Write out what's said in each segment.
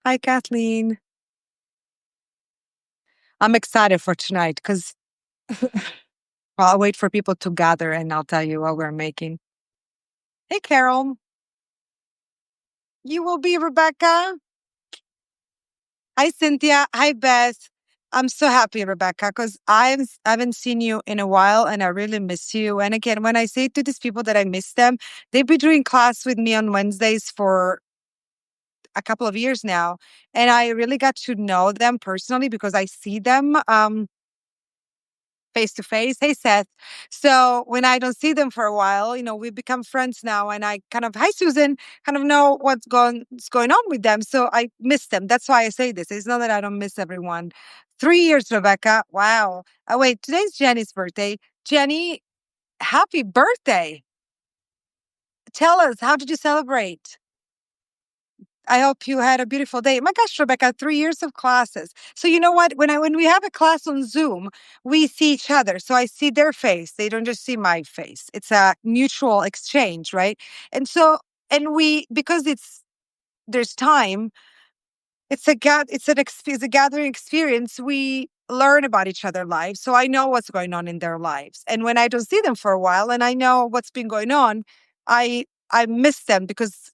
Hi, Kathleen. I'm excited for tonight because I'll wait for people to gather and I'll tell you what we're making. Hey, Carol. You will be Rebecca. Hi, Cynthia. Hi, Beth. I'm so happy, Rebecca, because I haven't seen you in a while and I really miss you. And again, when I say to these people that I miss them, they've been doing class with me on Wednesdays for a couple of years now. And I really got to know them personally because I see them. Face to face. Hey, Seth. So when I don't see them for a while, we become friends now, and I kind of, hi, Susan, kind of know what's going on with them. So I miss them. That's why I say this. It's not that I don't miss everyone. 3 years, Rebecca. Wow. Oh, wait, today's Jenny's birthday. Jenny, happy birthday. Tell us, how did you celebrate? I hope you had a beautiful day. My gosh, Rebecca, 3 years of classes. So you know what? When we have a class on Zoom, we see each other. So I see their face. They don't just see my face. It's a mutual exchange, right? And so and we because there's time, it's a gathering experience. We learn about each other's lives. So I know what's going on in their lives. And when I don't see them for a while and I know what's been going on, I miss them because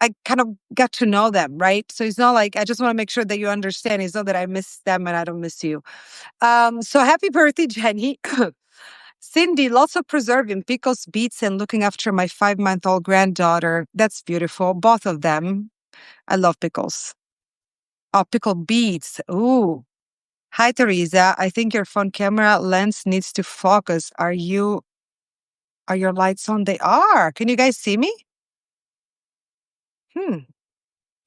I kind of got to know them, right? So it's not like I just want to make sure that you understand. It's not that I miss them and I don't miss you. So happy birthday, Jenny. Cindy, lots of preserving pickles, beets, and looking after my 5-month-old granddaughter. That's beautiful. Both of them. I love pickles. Oh, pickled beets. Ooh. Hi, Teresa. I think your phone camera lens needs to focus. Are your lights on? They are. Can you guys see me? Hmm.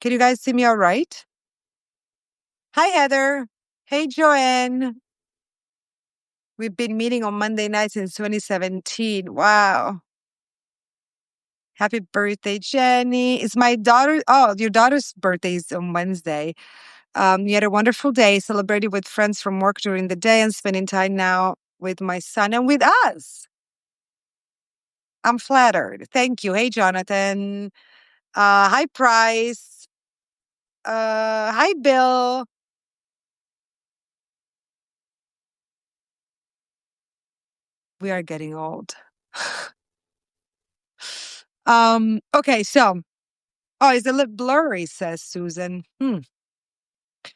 Can you guys see me all right? Hi, Heather. Hey, Joanne. We've been meeting on Monday nights since 2017. Wow. Happy birthday, Jenny. It's my daughter. Oh, your daughter's birthday is on Wednesday. You had a wonderful day, celebrating with friends from work during the day and spending time now with my son and with us. I'm flattered. Thank you. Hey, Jonathan. Hi, Price. Hi, Bill. We are getting old. Okay, so it's a little blurry, says Susan.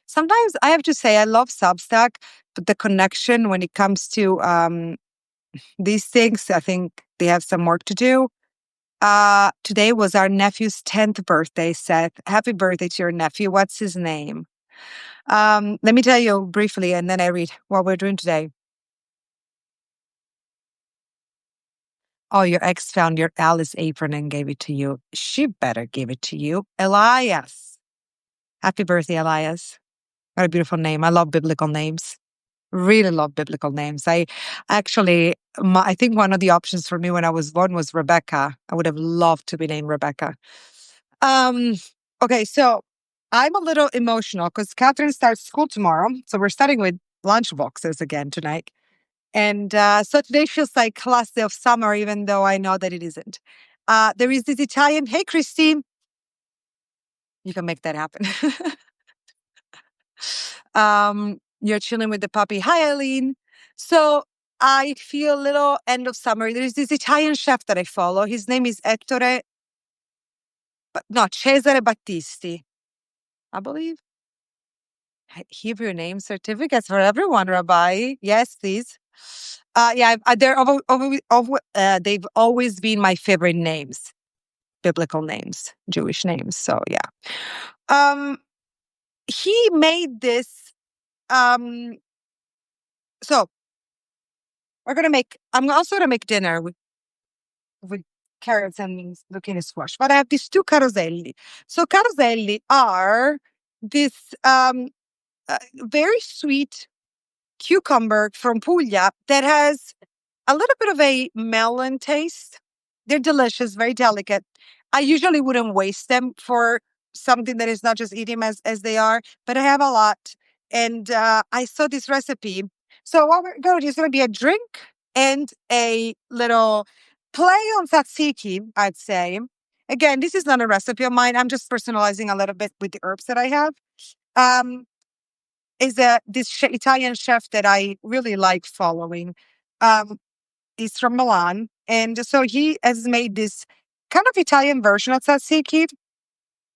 Sometimes I have to say I love Substack, but the connection when it comes to these things, I think they have some work to do. Today was our nephew's 10th birthday, Seth. Happy birthday to your nephew. What's his name? Let me tell you briefly, and then I read what we're doing today. Oh, your ex found your Alice apron and gave it to you. She better give it to you. Elias. Happy birthday, Elias. What a beautiful name. I love biblical names. Really love biblical names. I actually, I think one of the options for me when I was born was Rebecca. I would have loved to be named Rebecca. Um, okay, so I'm a little emotional because Catherine starts school tomorrow. So we're starting with lunch boxes again tonight. And so today feels like last day of summer, even though I know that it isn't. There is this Italian, hey, Christine, you can make that happen. You're chilling with the puppy. Hi, Eileen. So I feel a little end of summer. There's this Italian chef that I follow. His name is Cesare Battisti, I believe. Hebrew name certificates for everyone, Rabbi. Yes, please. Yeah, they've always been my favorite names, biblical names, Jewish names. So yeah. Um, he made this. Um, so I'm also gonna make dinner with carrots and zucchini squash. But I have these two caroselli. So caroselli are this very sweet cucumber from Puglia that has a little bit of a melon taste. They're delicious, very delicate. I usually wouldn't waste them for something that is not just eating as they are, but I have a lot. And I saw this recipe. So what we're going to do is going to be a drink and a little play on tzatziki, I'd say. Again, this is not a recipe of mine. I'm just personalizing a little bit with the herbs that I have. um, is Italian chef that I really like following. Um, he's from Milan, and so he has made this kind of Italian version of tzatziki.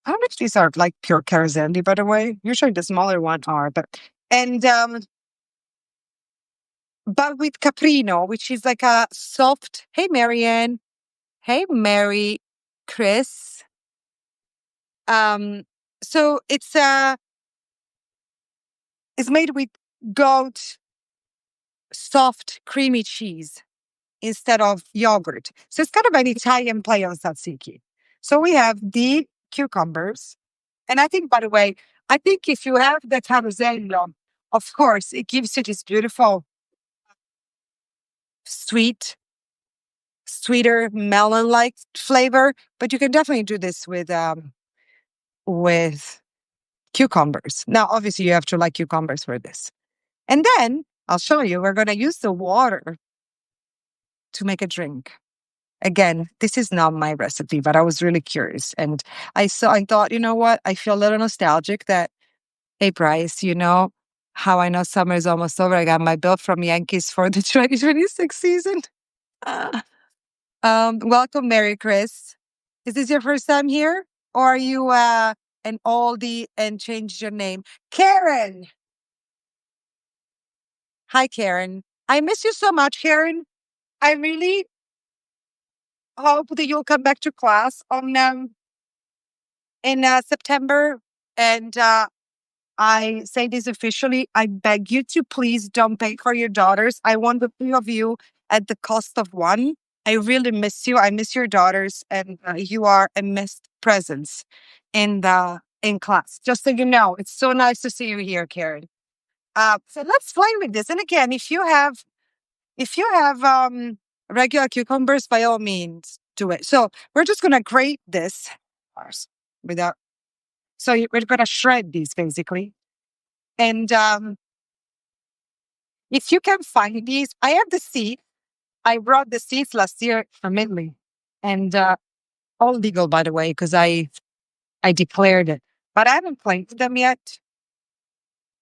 I don't know if these are like pure carazelli, by the way. Usually the smaller ones are, and but with caprino, which is like a soft. Hey, Marianne. Hey, Mary, Chris. Um, so it's made with goat soft creamy cheese instead of yogurt. So it's kind of an Italian play on tzatziki. So we have the cucumbers, and I think, by the way, I think if you have the carosello, of course, it gives you this beautiful sweet, sweeter melon-like flavor. But you can definitely do this with cucumbers. Now, obviously, you have to like cucumbers for this. And then I'll show you, we're going to use the water to make a drink. Again, this is not my recipe, but I was really curious. And I thought, you know what? I feel a little nostalgic that, hey, Bryce, you know how I know summer is almost over. I got my bill from Yankees for the 2026 season. Ah. Welcome, Mary Chris. Is this your first time here? Or are you an oldie and changed your name? Karen. Hi, Karen. I miss you so much, Karen. I really hope that you'll come back to class on in September. And I say this officially. I beg you to please don't pay for your daughters. I want the three of you at the cost of one. I really miss you. I miss your daughters, and you are a missed presence in class. Just so you know, it's so nice to see you here, Karen. So let's play with this. And again, if you have regular cucumbers, by all means, do it. So we're just gonna grate this without. We're gonna shred these basically. And if you can find these, I have the seed. I brought the seeds last year from Italy, and all legal, by the way, because I declared it. But I haven't planted them yet.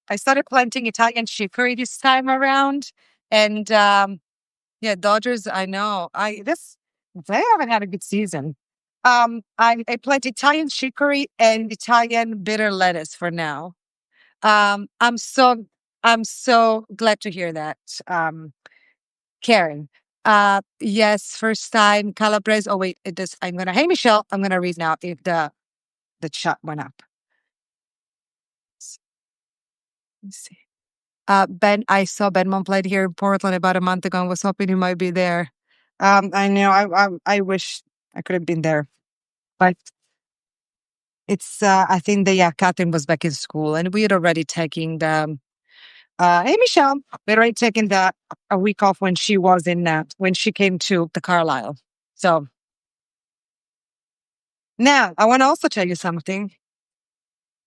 I started planting Italian chicory this time around, and yeah, Dodgers. I know. They haven't had a good season. I planted Italian chicory and Italian bitter lettuce for now. Um, I'm so I'm so glad to hear that, Karen. Yes, first time Calabrese. Oh wait, it does. I'm gonna. Hey, Michelle. I'm gonna read now if the chat went up. Let me see. Ben, I saw Ben played here in Portland about a month ago and was hoping he might be there. I know. I wish I could have been there, but it's. I think that, yeah, Catherine was back in school, and we had already taken the. Hey, Michelle, we had already taken a week off when she was when she came to the Carlisle. So now I want to also tell you something.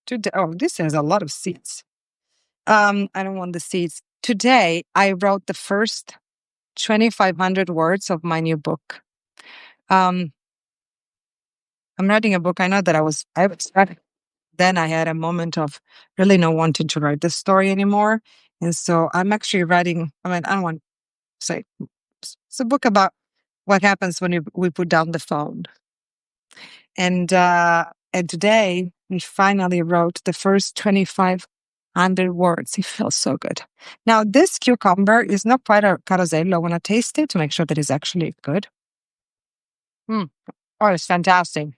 Today, oh, this has a lot of seats. I don't want the seats. Today, I wrote the first 2,500 words of my new book. Um, I'm writing a book. I know that I was, then I had a moment of really not wanting to write this story anymore. And so I'm actually writing, I mean, I don't want to say, it's a book about what happens when we put down the phone. And today we finally wrote the first 2,500 words. It feels so good. Now, this cucumber is not quite a carosello. I want to taste it to make sure that it's actually good. Mm. Oh, it's fantastic.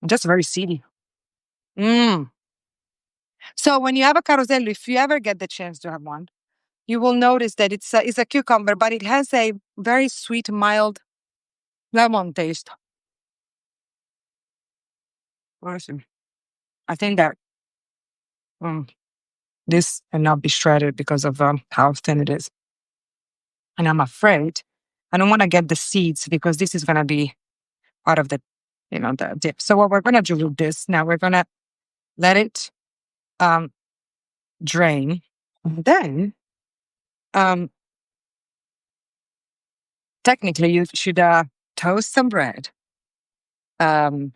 Just very seedy. Mm. So when you have a carosello, if you ever get the chance to have one, you will notice that it's a cucumber, but it has a very sweet, mild lemon taste. Awesome. I think that this cannot be shredded because of how thin it is. And I'm afraid I don't want to get the seeds because this is going to be part of the dip. So what we're going to do with this now, we're going to let it drain. And then technically you should toast some bread. Um,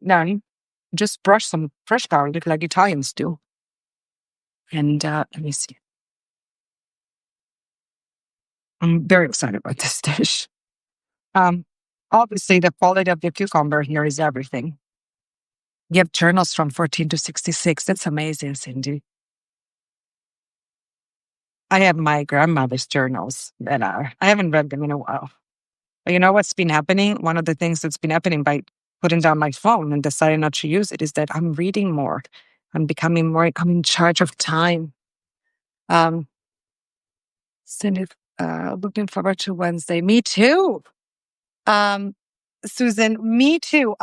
no, just brush some fresh garlic like Italians do. And let me see. I'm very excited about this dish. Um, Obviously, the quality of the cucumber here is everything. You have journals from 14 to 66. That's amazing, Cindy. I have my grandmother's journals that I haven't read them in a while. But you know what's been happening? One of the things that's been happening by putting down my phone and deciding not to use it is that I'm reading more. I'm becoming more, I'm in charge of time. Um, Cindy, looking forward to Wednesday. Me too. Um, Susan, me too.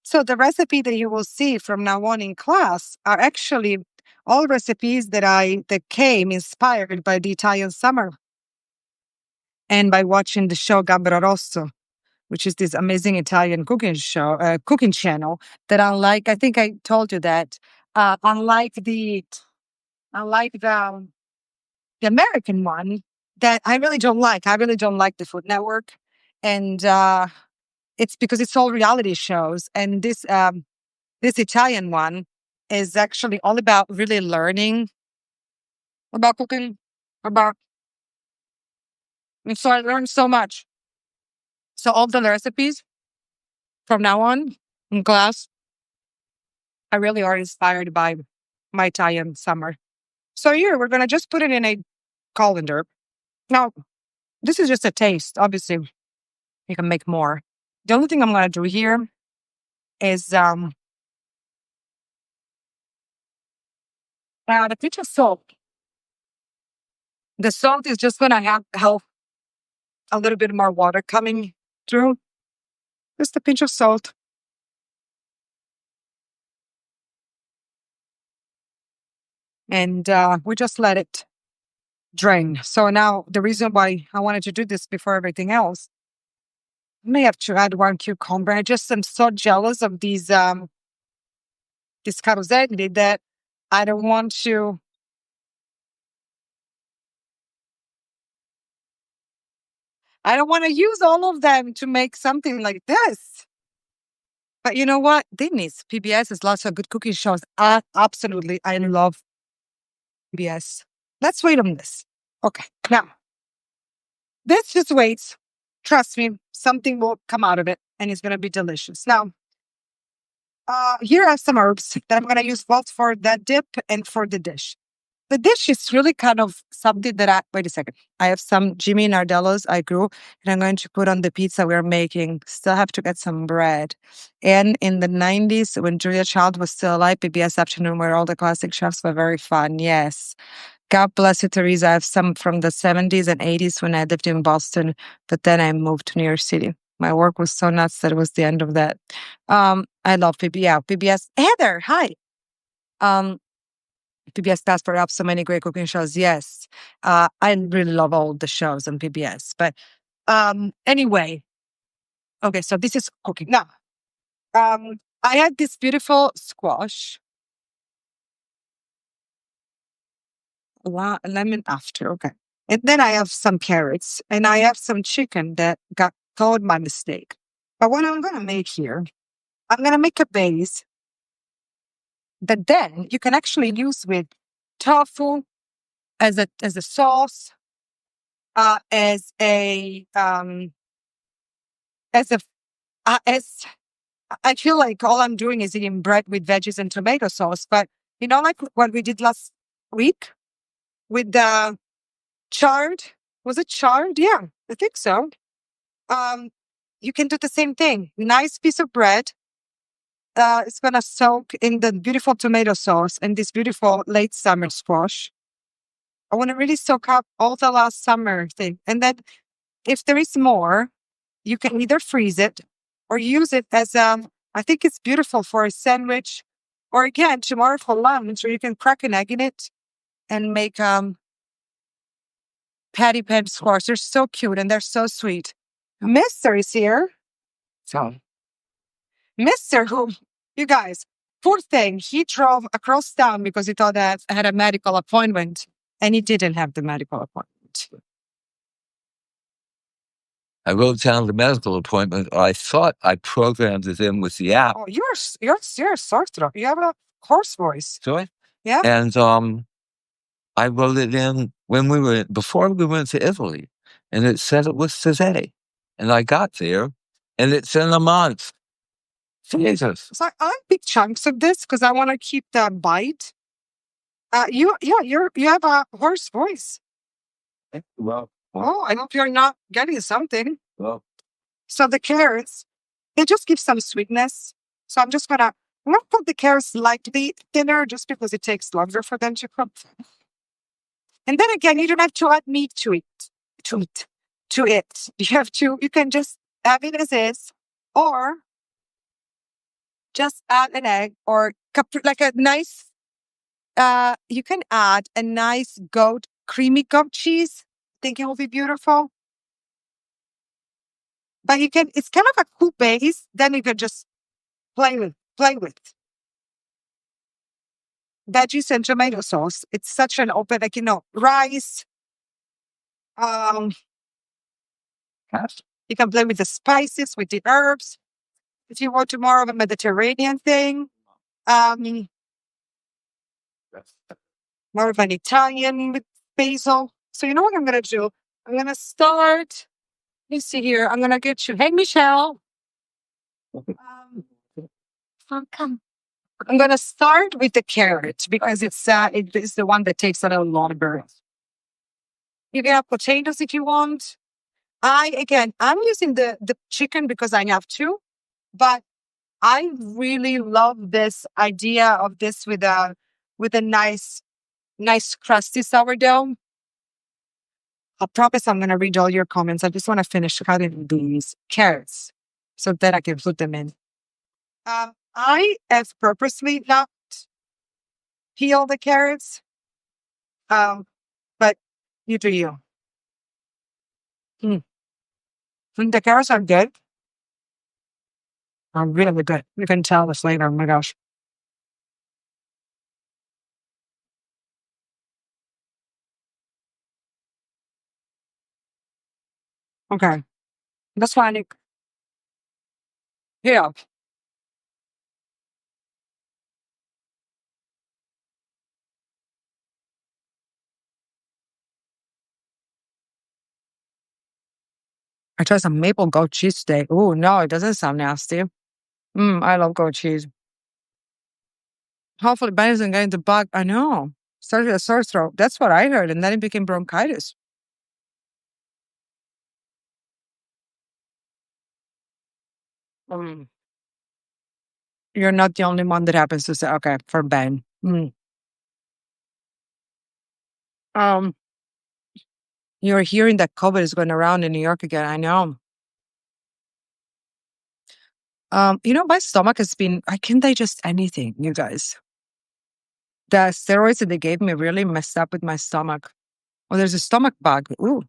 So the recipe that you will see from now on in class are actually all recipes that came inspired by the Italian summer and by watching the show Gambero Rosso, which is this amazing Italian cooking show, cooking channel that unlike, I think I told you that, unlike the American one that I really don't like. I really don't like the Food Network. And, it's because it's all reality shows. And this Italian one is actually all about really learning about cooking, about, and so I learned so much. So all the recipes from now on in class, I really are inspired by my Italian summer. So here, we're going to just put it in a colander. Now, this is just a taste. Obviously, you can make more. The only thing I'm going to do here is the pinch of salt. The salt is just going to help a little bit more water coming through. Just a pinch of salt. And we just let it drain. So now the reason why I wanted to do this before everything else, I may have to add one cucumber. I just am so jealous of these this caroselli that I don't want to. I don't want to use all of them to make something like this. But you know what? Dennis, PBS has lots of good cooking shows. Absolutely. I love PBS. Let's wait on this. Okay. Now, this just waits. Trust me, something will come out of it and it's going to be delicious. Now, here are some herbs that I'm going to use both for the dip and for the dish. The dish is really kind of something that wait a second. I have some Jimmy Nardellos I grew and I'm going to put on the pizza we're making. Still have to get some bread. And in the 90s, when Julia Child was still alive, PBS Afternoon, where all the classic chefs were very fun. Yes. God bless you, Teresa. I have some from the 70s and 80s when I lived in Boston, but then I moved to New York City. My work was so nuts that it was the end of that. I love PBS. Yeah, PBS. Heather, hi. Um, PBS does put up so many great cooking shows. Yes. I really love all the shows on PBS. But anyway, okay, so this is cooking. Now, I had this beautiful squash. Lemon after, okay. And then I have some carrots and I have some chicken that got thawed by mistake. But what I'm going to make here, I'm going to make a base that then you can actually use with tofu as a sauce, as a as I feel like all I'm doing is eating bread with veggies and tomato sauce. But you know, like what we did last week with the chard. Was it chard? Yeah, I think so. Um, you can do the same thing. Nice piece of bread. It's gonna soak in the beautiful tomato sauce and this beautiful late summer squash. I want to really soak up all the last summer thing. And then if there is more, you can either freeze it or use it as I think it's beautiful for a sandwich or again tomorrow for lunch, or you can crack an egg in it and make patty pan squash. They're so cute and they're so sweet. Mister is here. So Mister who, you guys, poor thing, he drove across town because he thought that I had a medical appointment and he didn't have the medical appointment. I wrote down the medical appointment. I thought I programmed it in with the app. Oh, you're a sorcerer. You have a hoarse voice. Sorry? Yeah. And I wrote it in before we went to Italy, and it said it was today. And I got there, and it's in a month. Jesus. So I like big chunks of this because I want to keep the bite. You have a hoarse voice. Well, Oh, I hope you're not getting something. well. So the carrots, they just give some sweetness. So I'm gonna put the carrots slightly thinner just because it takes longer for them to cook. And then again, you don't have to add meat to it. You can just have it as is, or just add an egg or like a nice, you can add a nice creamy goat cheese. I think it will be beautiful. But it's kind of a cool base. Then you can just play with veggies and tomato sauce. It's such an open, like, rice. Um, you can play with the spices, with the herbs. If you want to more of a Mediterranean thing, more of an Italian with basil. So you know what I'm gonna do? I'm gonna start. Let me see here. I'm gonna get you. Hey, Michelle. Come. I'm gonna start with the carrot because it is the one that takes a little longer. You can have potatoes if you want. I'm using the chicken because I have to, but I really love this idea of this with a nice crusty sourdough. I promise I'm gonna read all your comments. I just want to finish cutting these carrots so that I can put them in. I have purposely not peel the carrots, but you do you. The carrots are good. Are really good. You can tell this later. Oh my gosh. Okay. That's why yeah. I tried some maple goat cheese today. Oh no, it doesn't sound nasty. I love goat cheese. Hopefully Ben isn't getting the bug. I know. Started a sore throat. That's what I heard. And then it became bronchitis. Mm. You're not the only one that happens to say, okay, for Ben. Um, you're hearing that COVID is going around in New York again. I know. My stomach I can't digest anything, you guys. The steroids that they gave me really messed up with my stomach. Oh, there's a stomach bug. Ooh.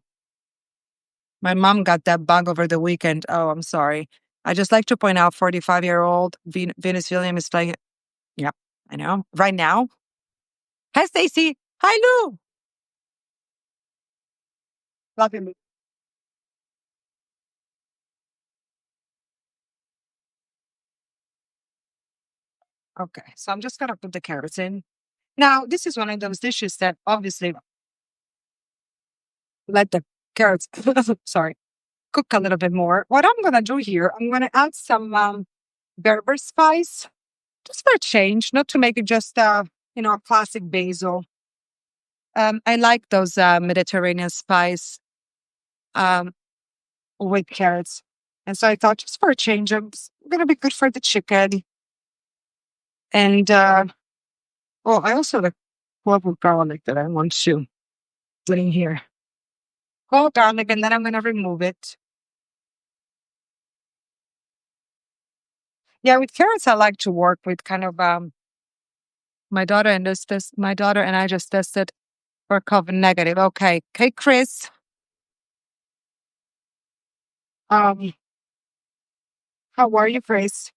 My mom got that bug over the weekend. Oh, I'm sorry. I just like to point out 45-year-old Venus Williams is playing. Yeah, I know. Right now. Hi, Stacy. Hi, Lou. Love you. Okay, so I'm just gonna put the carrots in. Now, this is one of those dishes that obviously let the carrots, sorry, cook a little bit more. What I'm gonna do here, I'm gonna add some Berber spice, just for a change, not to make it just a classic basil. I like those Mediterranean spice um, with carrots. And so I thought just for a change, it's going to be good for the chicken. And, I also like clove of garlic that I want to put in here. Whole garlic, and then I'm going to remove it. Yeah, with carrots, I like to work with kind of, my daughter and I just tested for COVID negative. Okay. Okay, Chris. Um, how are you, Chris?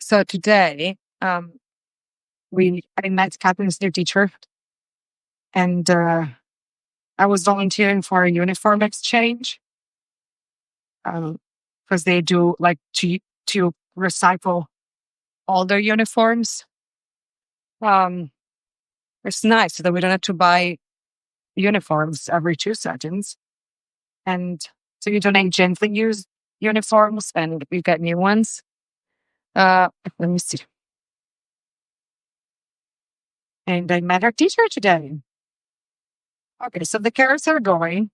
So today, I met Catherine's new teacher, and I was volunteering for a uniform exchange because they do like to recycle all their uniforms. Um, it's nice so that we don't have to buy uniforms every 2 seconds. And so you donate gently used uniforms and we get new ones. Let me see. And I met our teacher today. Okay, so the carrots are going.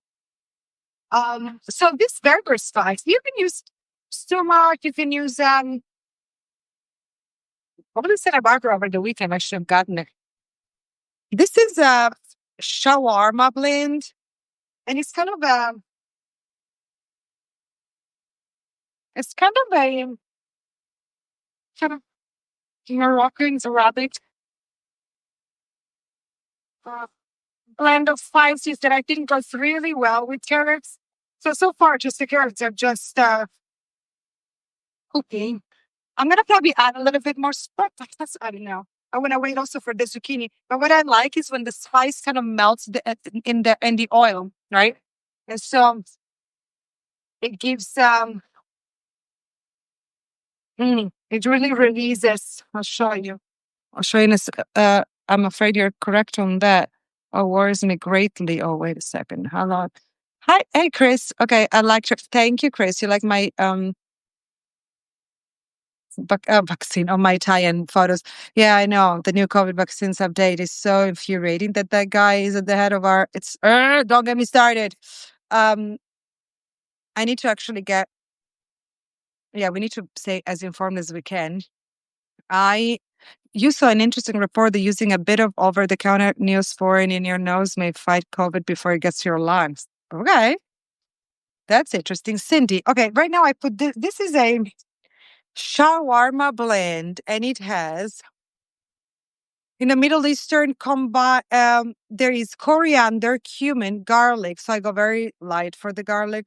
So this berber spice, you can use stomach, you can use what was it I bought over the weekend? I should have gotten it. This is a shawarma blend, and it's kind of a kind of Moroccan Arabic uh, blend of spices that I think goes really well with carrots. So far, just the carrots are just cooking. I'm gonna probably add a little bit more spice. I don't know. I want to wait also for the zucchini. But what I like is when the spice kind of melts in the oil, right? And so it gives it really releases. I'll show you. I'll show you. I'm afraid you're correct on that. Oh, worries me greatly. Oh, wait a second. Hello. Hi, hey, Chris. Okay, I like your. Thank you, Chris. You like my vaccine on my Italian photos. Yeah, I know. The new COVID vaccines update is so infuriating that guy is at the head of our. It's don't get me started. Um, I need to actually get. Yeah, we need to stay as informed as we can. I You saw an interesting report that using a bit of over-the-counter Neosporin in your nose may fight COVID before it gets to your lungs. Okay, that's interesting, Cindy. Okay, right now I put this is a shawarma blend, and it has in the Middle Eastern there is coriander, cumin, garlic. So I go very light for the garlic.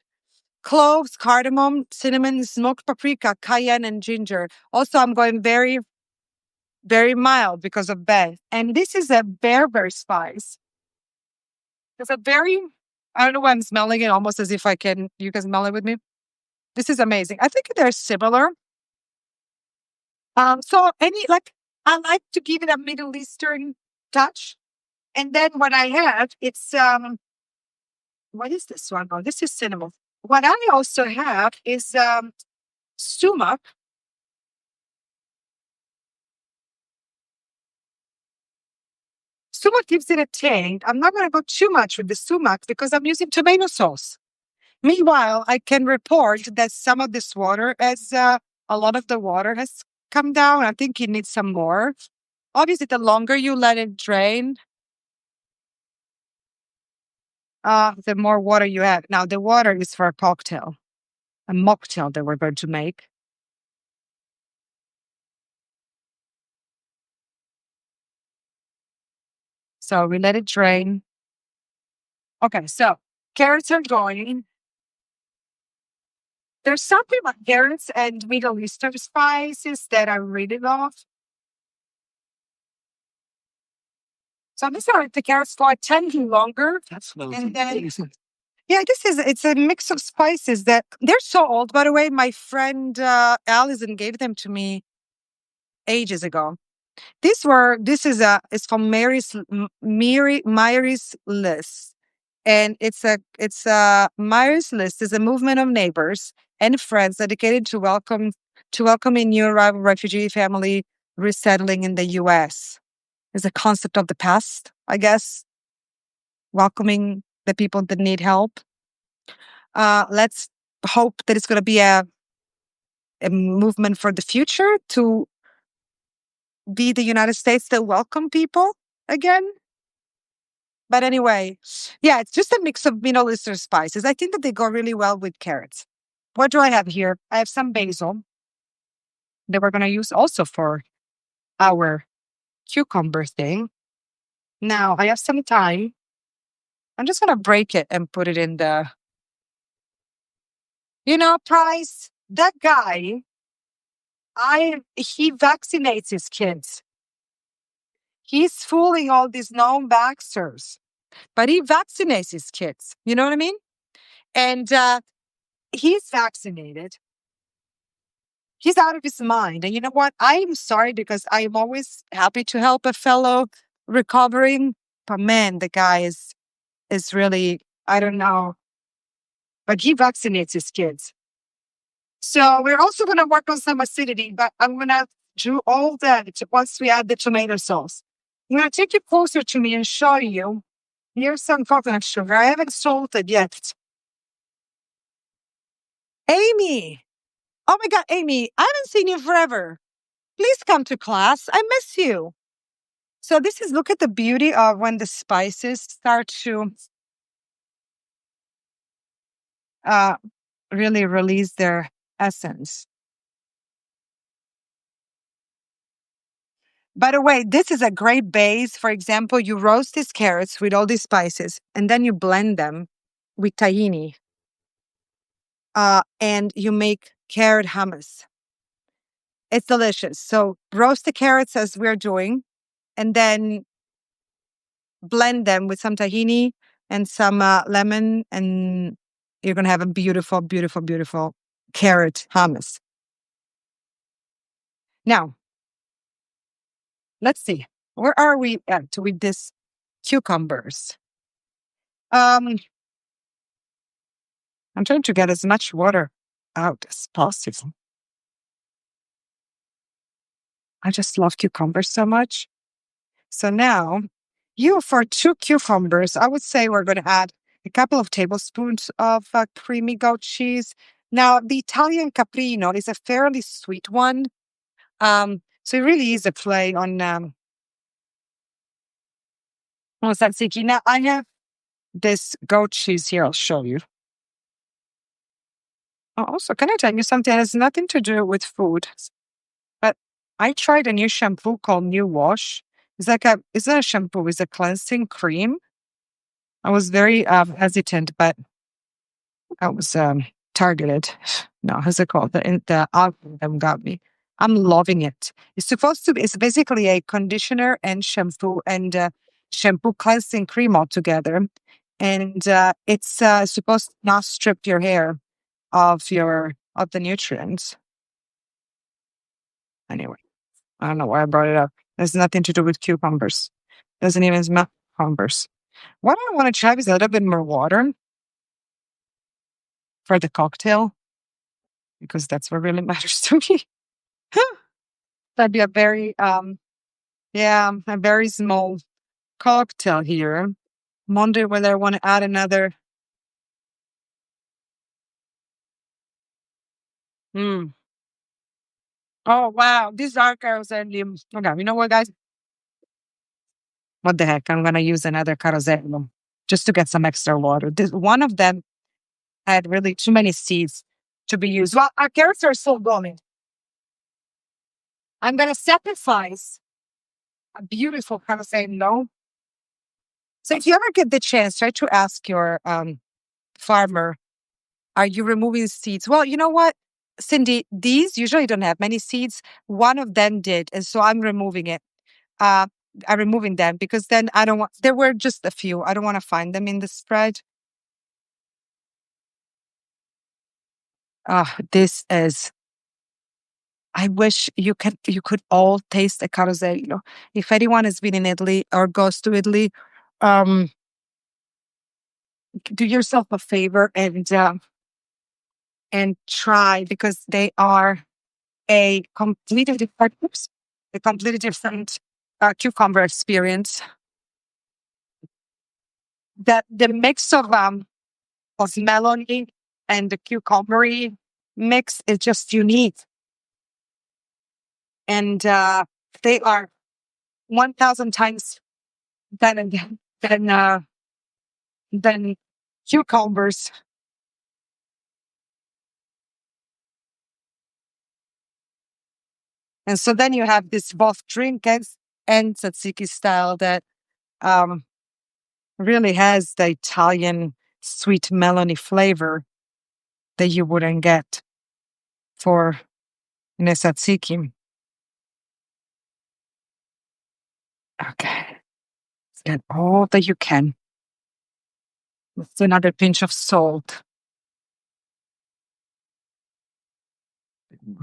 Cloves, cardamom, cinnamon, smoked paprika, cayenne, and ginger. Also, I'm going very, very mild because of Beth. And this is a Berber spice. It's a very, I don't know why I'm smelling it almost as if you can smell it with me. This is amazing. I think they're similar. I like to give it a Middle Eastern touch. And then what I have, it's what is this one? Oh, this is cinnamon. What I also have is sumac. Sumac gives it a tang. I'm not going to go too much with the sumac because I'm using tomato sauce. Meanwhile, I can report that some of this water, as a lot of the water has come down. I think it needs some more. Obviously, the longer you let it drain, the more water you add. Now, the water is for a mocktail that we're going to make. So we let it drain. Okay, so carrots are going. There's something about carrots and Middle Eastern spices that I really love. So I'm just gonna let the carrots go a tiny longer. That smells And then amazing. yeah, it's a mix of spices that they're so old. By the way, my friend Allison gave them to me ages ago. It's from Mary's List. And it's a Myers List is a movement of neighbors and friends dedicated to welcoming new arrival refugee family resettling in the US. It's a concept of the past, I guess, welcoming the people that need help. Let's hope that it's going to be a movement for the future to be the United States that welcome people again. But anyway, yeah, it's just a mix of Middle Eastern spices. I think that they go really well with carrots. What do I have here? I have some basil that we're going to use also for our cucumber thing. Now, I have some thyme. I'm just going to break it and put it in Price, that guy, he vaccinates his kids. He's fooling all these non-vaxxers. but he vaccinates his kids. You know what I mean? And he's vaccinated. He's out of his mind. And you know what? I'm sorry because I'm always happy to help a fellow recovering. But man, the guy is really, I don't know, but he vaccinates his kids. So we're also going to work on some acidity, but I'm going to do all that once we add the tomato sauce. I'm going to take you closer to me and show you. Here's some coconut sugar. I haven't salted yet. Amy. Oh my God, Amy, I haven't seen you forever. Please come to class. I miss you. So this is, look at the beauty of when the spices start to uh, really release their essence. By the way, this is a great base. For example, you roast these carrots with all these spices, and then you blend them with tahini, and you make carrot hummus. It's delicious. So roast the carrots as we're doing, and then blend them with some tahini and some lemon, and you're going to have a beautiful, beautiful, beautiful carrot hummus. Now, let's see. Where are we at with this cucumbers? I'm trying to get as much water out as possible. I just love cucumbers so much. So now, for 2 cucumbers, I would say we're going to add a couple of tablespoons of creamy goat cheese. Now, the Italian caprino is a fairly sweet one. So it really is a play on tzatziki. Now, I have this goat cheese here. I'll show you. Oh, also, can I tell you something that has nothing to do with food? But I tried a new shampoo called New Wash. It's not a shampoo, it's a cleansing cream. I was very hesitant, but I was targeted. No, how's it called? The algorithm got me. I'm loving it. It's basically a conditioner and shampoo and shampoo cleansing cream all together. And it's supposed to not strip your hair of the nutrients. Anyway, I don't know why I brought it up. There's nothing to do with cucumbers. Doesn't even smell cucumbers. What I want to try is a little bit more water for the cocktail, because that's what really matters to me. That'd be a very a very small cocktail here. I'm wondering whether I want to add another. Mm. Oh wow, these are caroselli. Okay, you know what, guys? What the heck? I'm gonna use another carosello just to get some extra water. One of them had really too many seeds to be used. Well, our carrots are still going. I'm gonna sacrifice a beautiful carosello. So if you ever get the chance, try to ask your farmer, are you removing seeds? Well, you know what, Cindy, these usually don't have many seeds. One of them did, and so I'm removing it. Uh, I'm removing them because then I don't want, there were just a few. I don't want to find them in the spread. This is, I wish you could all taste a carosello. If anyone has been in Italy or goes to Italy, um, do yourself a favor and try, because they are a completely different, cucumber experience. That the mix of melony and the cucumbery mix is just unique, and they are 1,000 times better than cucumbers. And so then you have this both drink and tzatziki style that um, really has the Italian sweet melony flavor that you wouldn't get for in a tzatziki. Okay. Get all that you can. It's another pinch of salt.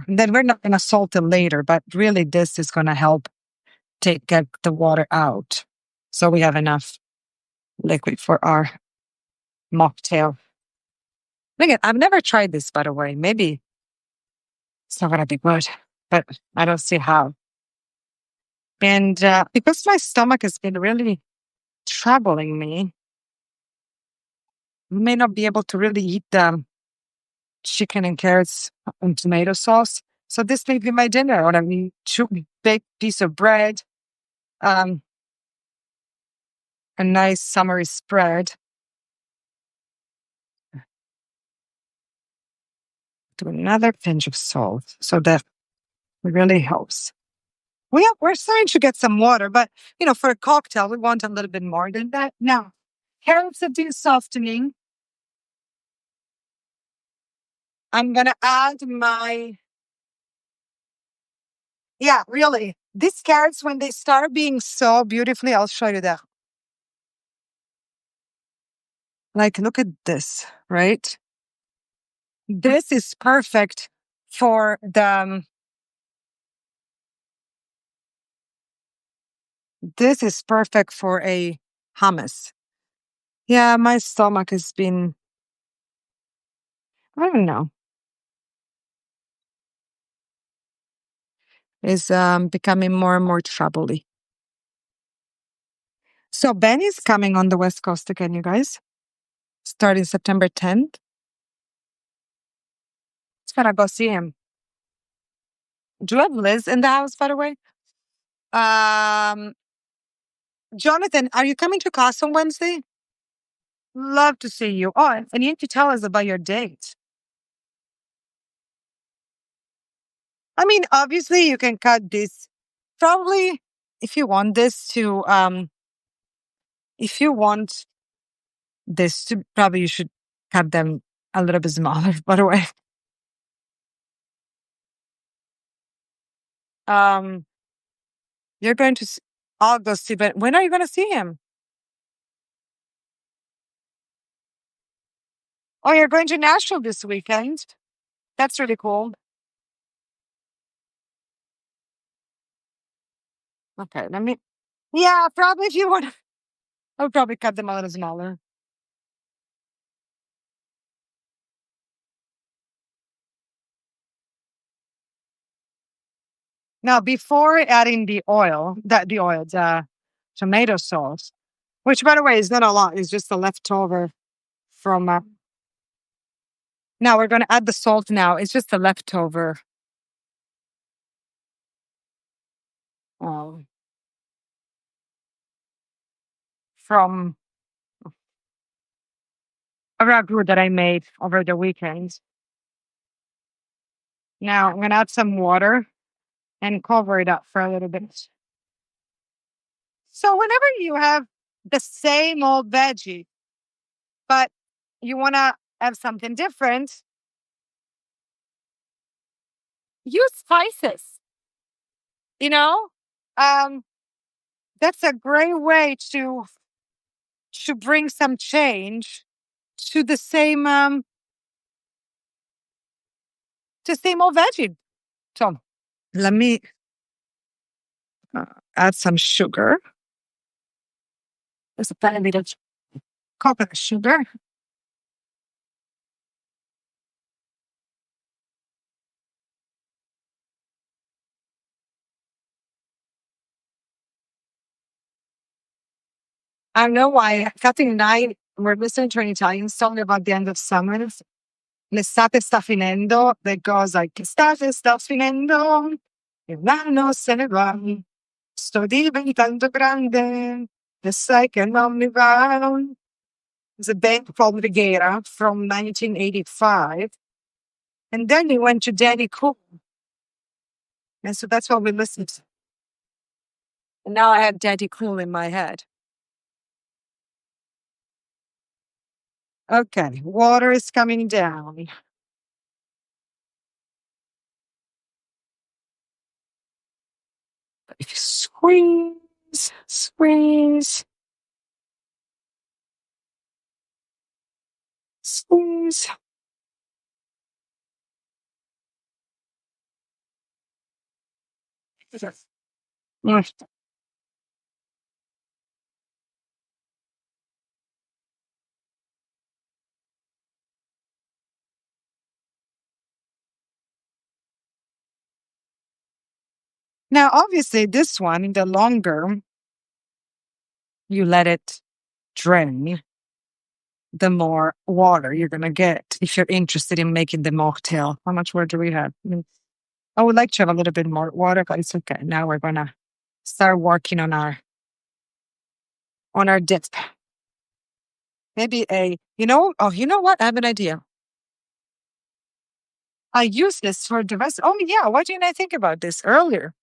And then we're not going to salt it later, but really this is going to help get the water out. So we have enough liquid for our mocktail. Again, I've never tried this, by the way. Maybe it's not going to be good, but I don't see how. And because my stomach has been really troubling me, I may not be able to really eat the chicken and carrots and tomato sauce. So this may be my dinner. Or I mean, two big piece of bread, a nice summery spread. Do another pinch of salt, so that really helps. We're starting to get some water, but for a cocktail, we want a little bit more than that. Now, carrots have been softening. I'm gonna add yeah, really. These carrots, when they start being so beautifully, I'll show you that. Like, look at this, right? This is perfect for this is perfect for a hummus. Yeah, my stomach has been, I don't know, is becoming more and more troubly. So Ben is coming on the West Coast again, you guys, starting September 10th. It's gonna go see him. Do you have Liz in the house, by the way? Um, Jonathan, are you coming to class on Wednesday? Love to see you. Oh, and you need to tell us about your date. I mean, obviously you can cut this. Probably if you want this to if you want this to, probably you should cut them a little bit smaller, by the way. Um you're going to I'll go see, but when are you gonna see him? Oh, you're going to Nashville this weekend. That's really cool. Okay, let me yeah, probably if you want I'll probably cut them a little smaller. Now, before adding the tomato sauce, which by the way is not a lot, it's just a leftover from. Now we're going to add the salt. Now it's just a leftover um, from a ragu that I made over the weekend. Now I'm going to add some water and cover it up for a little bit. So whenever you have the same old veggie, but you want to have something different, use spices. You know, um, that's a great way to bring some change to the same old veggie. So let me uh, add some sugar. There's a tiny bit of coconut sugar. I don't know why Kathy and I were listening to an Italian song about the end of summer. L'estate sta finendo. That goes like, L'estate sta finendo. Il l'anno se ne va. Sto diventando grande. E sai che non mi va. It's a band called Rigera from 1985. And then we went to Danny Cook. And so that's what we listened to. And now I have Daddy Cool in my head. Okay, water is coming down. If you squeeze, squeeze. spoons. Mm. Now, obviously, this one, the longer you let it drain, the more water you're going to get if you're interested in making the mocktail. How much water do we have? I would like to have a little bit more water, but it's okay. Now we're going to start working on our dip. Maybe you know what? I have an idea. I use this for the rest. Oh, yeah. Why didn't I think about this earlier?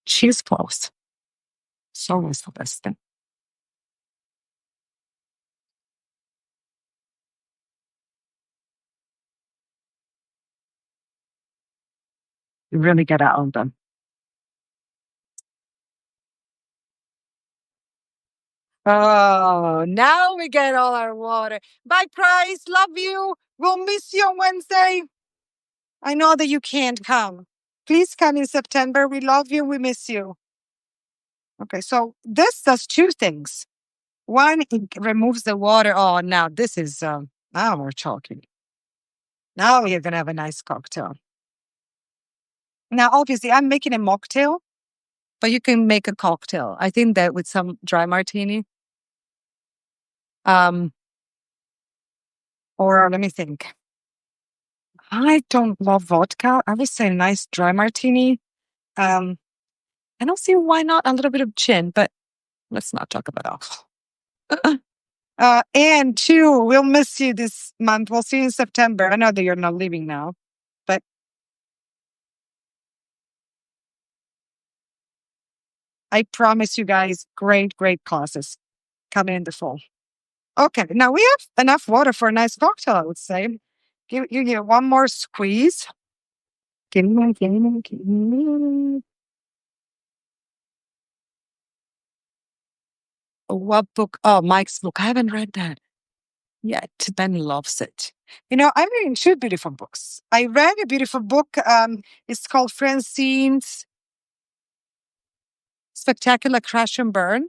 Cheese close. It's always the best thing. You really get out of them. Oh, now we get all our water. Bye, Price. Love you. We'll miss you on Wednesday. I know that you can't come. Please come in September. We love you. We miss you. Okay, so this does two things. One, it removes the water. Oh, now this is, now we're talking. Now you're going to have a nice cocktail. Now, obviously, I'm making a mocktail, but you can make a cocktail. I think that with some dry martini. Um, or let me think. I don't love vodka. I would say a nice dry martini. I don't see why not a little bit of gin, but let's not talk about alcohol. And two, we'll miss you this month. We'll see you in September. I know that you're not leaving now, but I promise you guys great, great classes coming in the fall. Okay, now we have enough water for a nice cocktail, I would say. You get one more squeeze. Give me one, give me one, give me one. What book? Oh, Mike's book. I haven't read that yet. Ben loves it. I'm reading two beautiful books. I read a beautiful book. It's called Francine's Spectacular Crash and Burn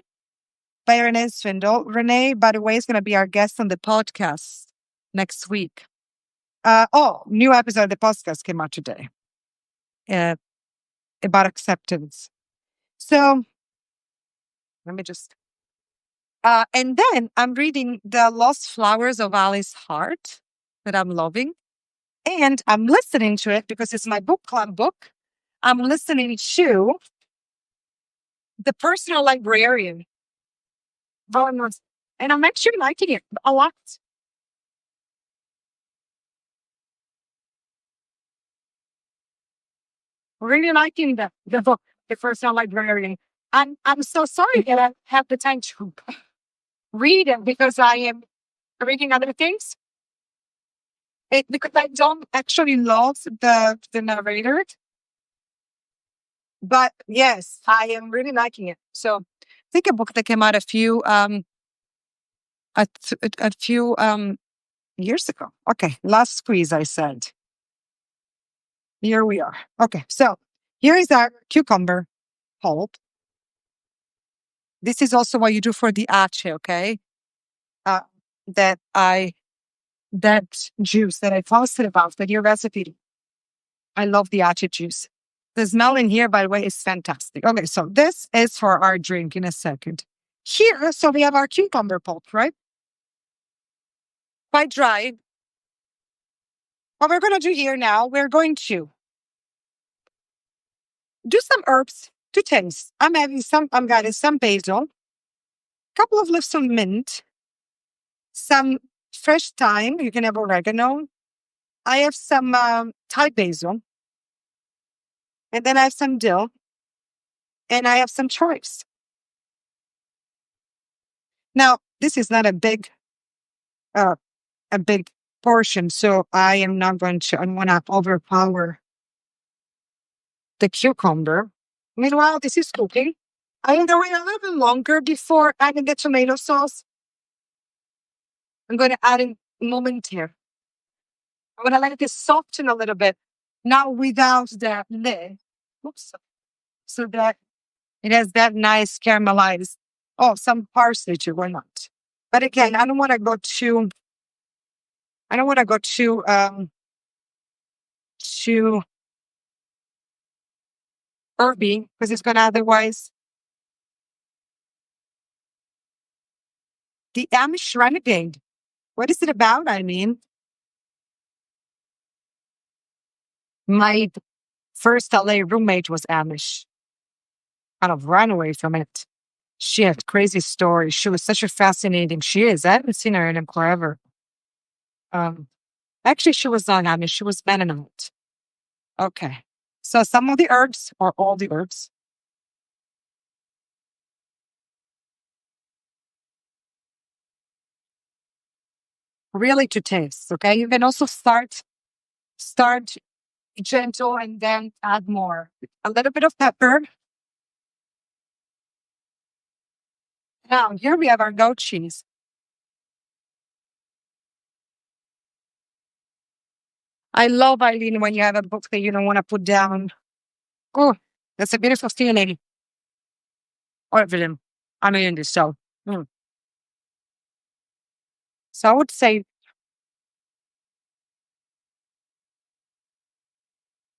by Renee Swindle. Renee, by the way, is going to be our guest on the podcast next week. New episode of the podcast came out today about acceptance. So let me just. And then I'm reading The Lost Flowers of Alice Hart that I'm loving. And I'm listening to it because it's my book club book. I'm listening to The Personal Librarian, Volume 1. And I'm actually liking it a lot. Really liking the book, The Personal Librarian. I'm so sorry that I have the time to read it because I am reading other things. Because I don't actually love the narrator. But yes, I am really liking it. So I think a book that came out a few years ago. Okay, last squeeze, I said. Here we are. Okay, so here is our cucumber pulp. This is also what you do for the ace, okay? That juice that I posted about, the new recipe. I love the ace juice. The smell in here, by the way, is fantastic. Okay, so this is for our drink in a second. Here, so we have our cucumber pulp, right? Quite dry. What we're going to do here now, we're going to do some herbs to taste. I'm getting some basil, a couple of leaves of mint, some fresh thyme. You can have oregano. I have some Thai basil, and then I have some dill, and I have some chives. Now, this is not uh, a big portion, so I am not going to. I want to overpower the cucumber. Meanwhile, this is cooking. I'm going to wait a little bit longer before adding the tomato sauce. I'm going to add it momentarily. I'm going to let it soften a little bit, not without the lid. Oops. So that it has that nice caramelized. Oh, some parsley too. Why not? But again, I don't want to go too. I don't want to go too herby because it's going to otherwise. The Amish Renegade. What is it about? I mean, my first LA roommate was Amish. Kind of ran away from it. She had crazy stories. She was such a fascinating. She is. I haven't seen her in forever. Um, Actually, she was not Amish. She was Mennonite. Okay. So some of the herbs or all the herbs. Really to taste. Okay. You can also start gentle and then add more. A little bit of pepper. Now here we have our goat cheese. I love Eileen when you have a book that you don't want to put down. Oh, that's a beautiful feeling. Or film. I mean this so. So I would say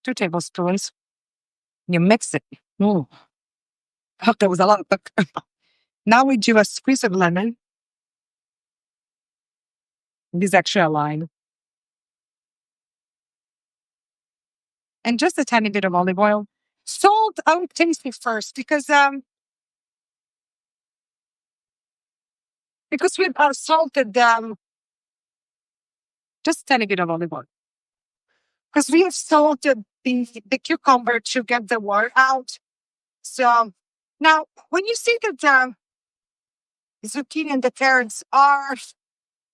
2 tablespoons. You mix it. Mm. Oh, that was a lot. Now we do a squeeze of lemon. This is actually a lime. And just a tiny bit of olive oil. Salt, I would taste it first because we've salted just a tiny bit of olive oil. Because we have salted the cucumber to get the water out. So now when you see that the zucchini and the carrots are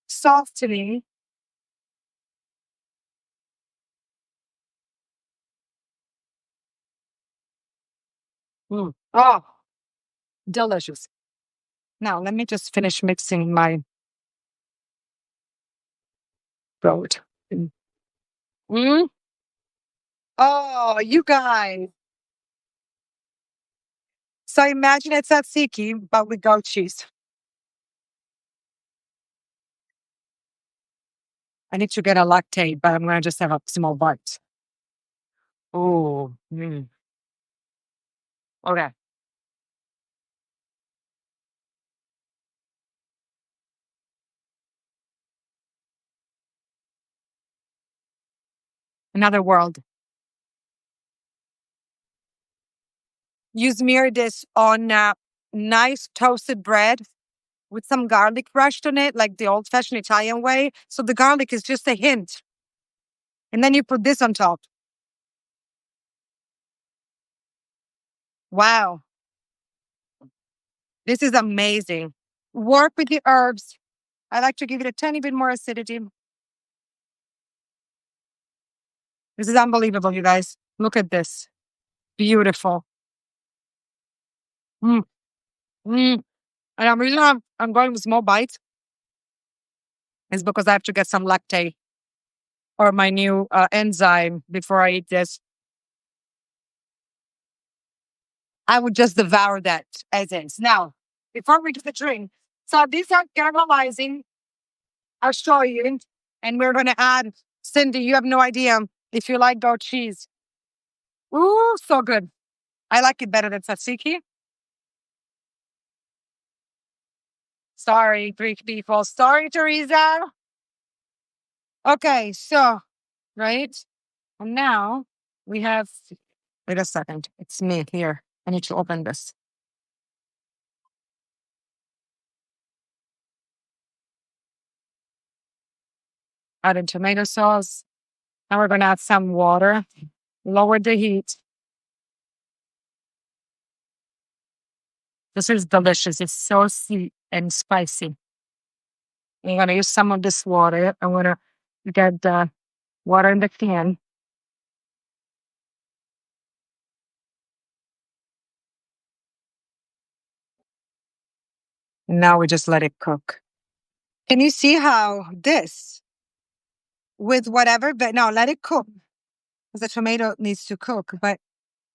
softening, oh, delicious. Now let me just finish mixing my throat. Mm. Oh, you guys. So imagine it's tzatziki, but with goat cheese. I need to get a lactate, but I'm going to just have a small bite. Oh, okay. Another world. You smear this on nice toasted bread with some garlic crushed on it, like the old fashioned Italian way. So the garlic is just a hint. And then you put this on top. Wow. This is amazing. Work with the herbs. I like to give it a tiny bit more acidity. This is unbelievable, you guys. Look at this. Beautiful. Mm, mm. And I'm reason I'm going with small bites is because I have to get some lactate or my new enzyme before I eat this. I would just devour that as is. Now, before we do the drink, so these are caramelizing. I'll show you. And we're going to add, Cindy, you have no idea if you like goat cheese. Ooh, so good. I like it better than tzatziki. Sorry, Greek people. Sorry, Teresa. Okay, so, right? And now we have, wait a second. It's me here. I need to open this. Add in tomato sauce. Now we're going to add some water. Lower the heat. This is delicious. It's so sweet and spicy. I'm going to use some of this water. I'm going to get the water in the can. Now we just let it cook. Can you see how this, with whatever, but no, let it cook. Because the tomato needs to cook. But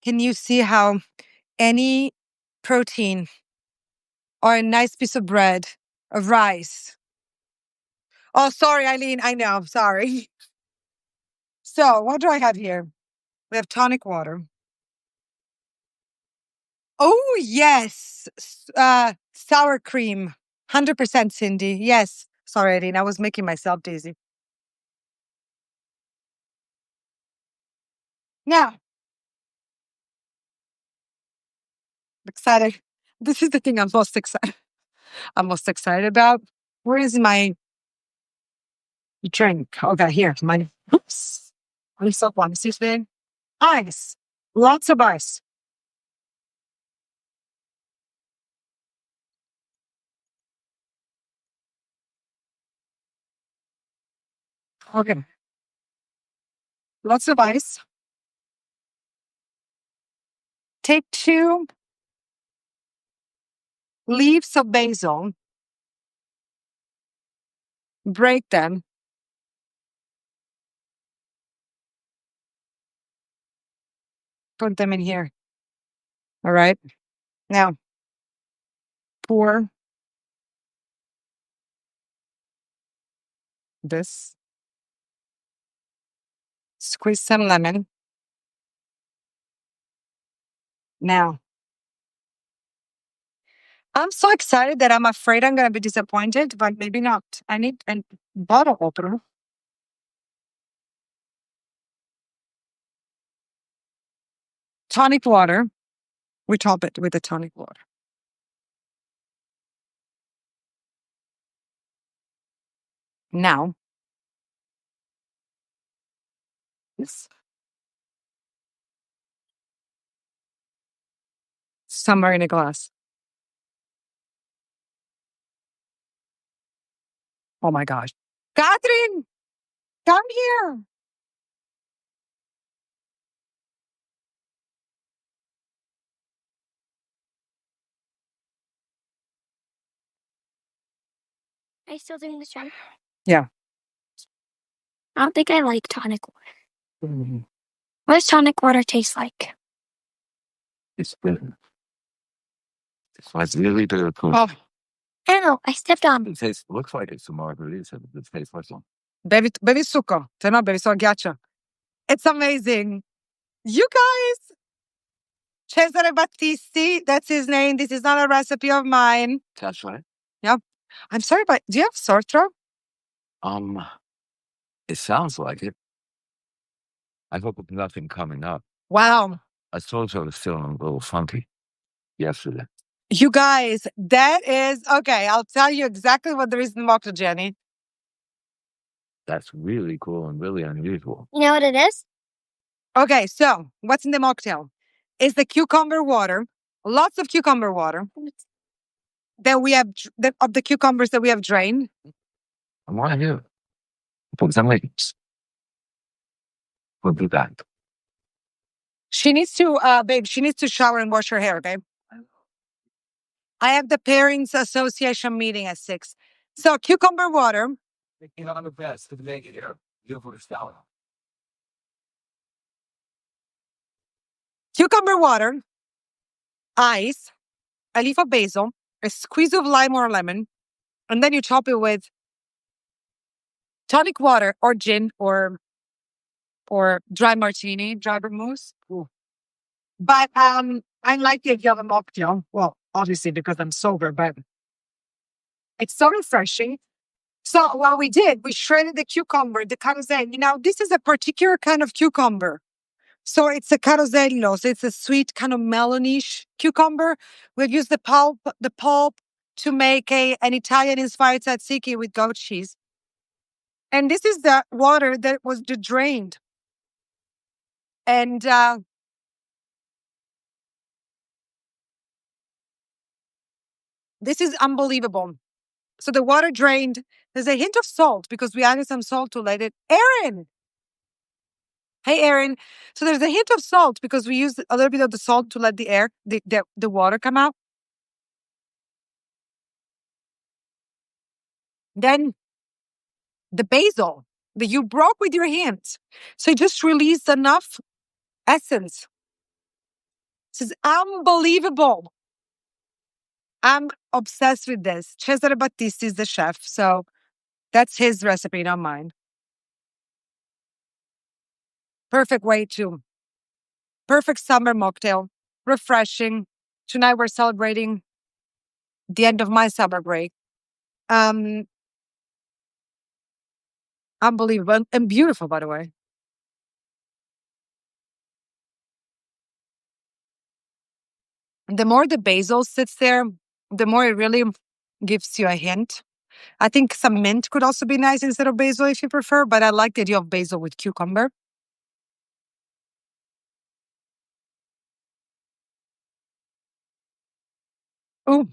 can you see how any protein or a nice piece of bread, of rice? Oh, sorry, Eileen. I know. Sorry. So, what do I have here? We have tonic water. Oh, yes. Sour cream. 100% Cindy. Yes. Sorry, Eileen. I was making myself dizzy. Now, excited. This is the thing I'm most excited. I'm most excited about. Where is my drink? Okay, here. My oops. I'm so one. Is this big? Ice. Lots of ice. Okay. Lots of ice. Take 2 leaves of basil, break them, put them in here. All right. Now pour this, squeeze some lemon. Now, I'm so excited that I'm afraid I'm going to be disappointed, but maybe not. I need a bottle opener. Tonic water. We top it with the tonic water. Now, this somewhere in a glass. Oh my gosh. Catherine, come here. Are you still doing this job? Yeah. I don't think I like tonic water. Mhm. What does tonic water taste like? It's good. It's really good. Oh, Ow, I stepped on. It tastes, looks like it's a margarita, but it tastes like one. bevi succo. Se no, bevi solo ghiaccio. It's amazing. You guys, Cesare Battisti, that's his name. This is not a recipe of mine. That's right. Yep. I'm sorry, but do you have sore throat? Um, it sounds like it. I hope it's nothing coming up. Wow. I told you I was feeling a little funky yesterday. You guys, that is okay. I'll tell you exactly what there is in the mocktail, Jenny. That's really cool and really unusual. You know what it is? Okay, so what's in the mocktail? Is the cucumber water, lots of cucumber water that we have, of the cucumbers that we have drained. I want to hear. Put some leaves. We'll do that. She needs to, babe, she needs to shower and wash her hair, okay? I have the Parents Association meeting at 6. So cucumber water. Making on the best to make it here. Beautiful style. Cucumber water, ice, a leaf of basil, a squeeze of lime or lemon, and then you top it with tonic water or gin or dry martini, dry vermouth. Ooh. But I like the idea of a mocktail. Well, obviously because I'm sober, but it's so refreshing. So what we did, we shredded the cucumber, the carosello. Now this is a particular kind of cucumber. So it's a carosello. So it's a sweet kind of melonish cucumber. We'll use the pulp to make an Italian-inspired tzatziki with goat cheese. And this is the water that was drained. And this is unbelievable. So the water drained. There's a hint of salt because we added some salt to let it. Aaron! Hey, Aaron. So there's a hint of salt because we used a little bit of the salt to let the water come out. Then the basil that you broke with your hands. So you just released enough essence. This is unbelievable. I'm obsessed with this. Cesare Battisti is the chef, so that's his recipe, not mine. Perfect way to perfect summer mocktail, refreshing. Tonight we're celebrating the end of my summer break. Um, Unbelievable and beautiful, by the way. The more the basil sits there, the more it really gives you a hint. I think some mint could also be nice instead of basil if you prefer, but I like the idea of basil with cucumber. Oh,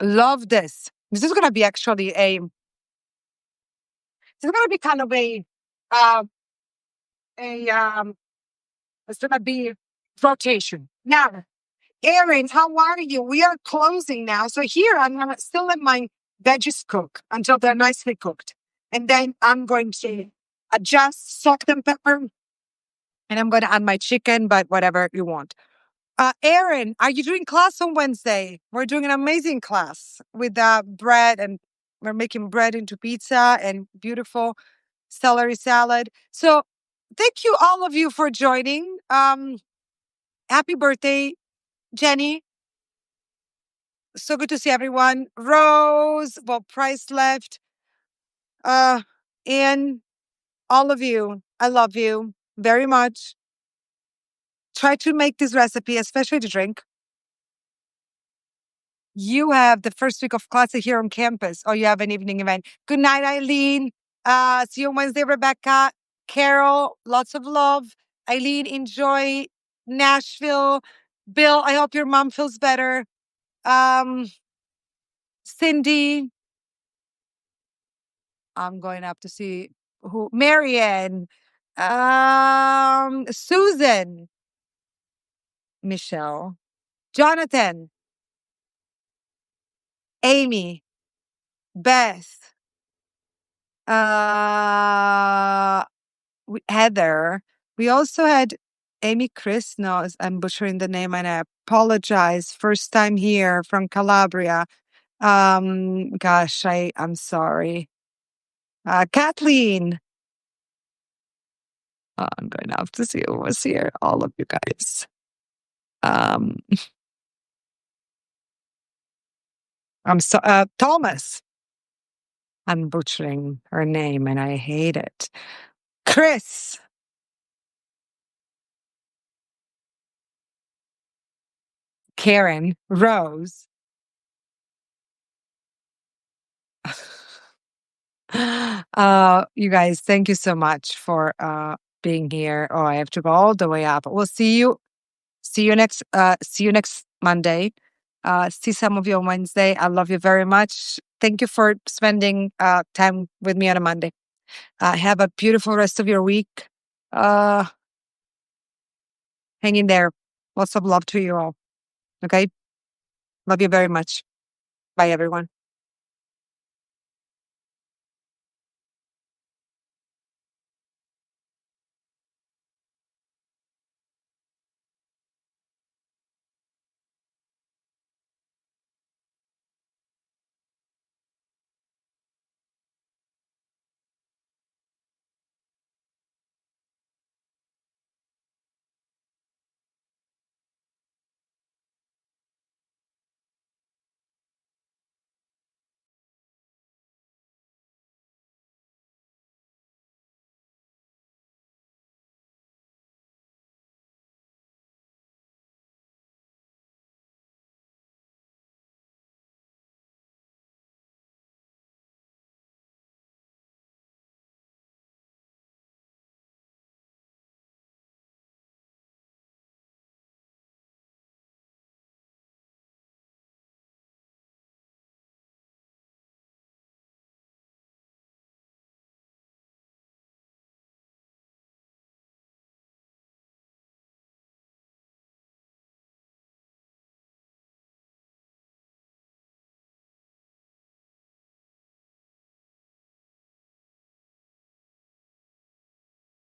love this. This is gonna be actually this is gonna be kind of uh, a it's gonna be rotation. Now, Erin, how are you? We are closing now. So here I'm gonna still let my veggies cook until they're nicely cooked. And then I'm going to adjust salt and pepper. And I'm gonna add my chicken, but whatever you want. Erin, are you doing class on Wednesday? We're doing an amazing class with bread, and we're making bread into pizza and beautiful celery salad. So thank you all of you for joining. Happy birthday, Jenny. So good to see everyone. Rose, well, Price left. And all of you, I love you very much. Try to make this recipe, especially to drink. You have the first week of classes here on campus, or you have an evening event. Good night, Eileen. See you on Wednesday, Rebecca. Carol, lots of love. Eileen, enjoy Nashville. Bill, I hope your mom feels better. Cindy, I'm going up to see who. Marianne, Susan, Michelle, Jonathan, Amy, Beth, uh, Heather. We also had Amy Chris. No, I'm butchering the name and I apologize. First time here from Calabria. Gosh, I'm sorry. Kathleen. I'm going to have to see who was here. All of you guys. Um, I'm so Thomas. I'm butchering her name and I hate it. Chris. Karen. Rose. You guys, thank you so much for being here. Oh, I have to go all the way up. We'll see you. See you next Monday. See some of you on Wednesday. I love you very much. Thank you for spending time with me on a Monday. Have a beautiful rest of your week. Uh, Hang in there. Lots of love to you all. Okay. Love you very much. Bye, everyone.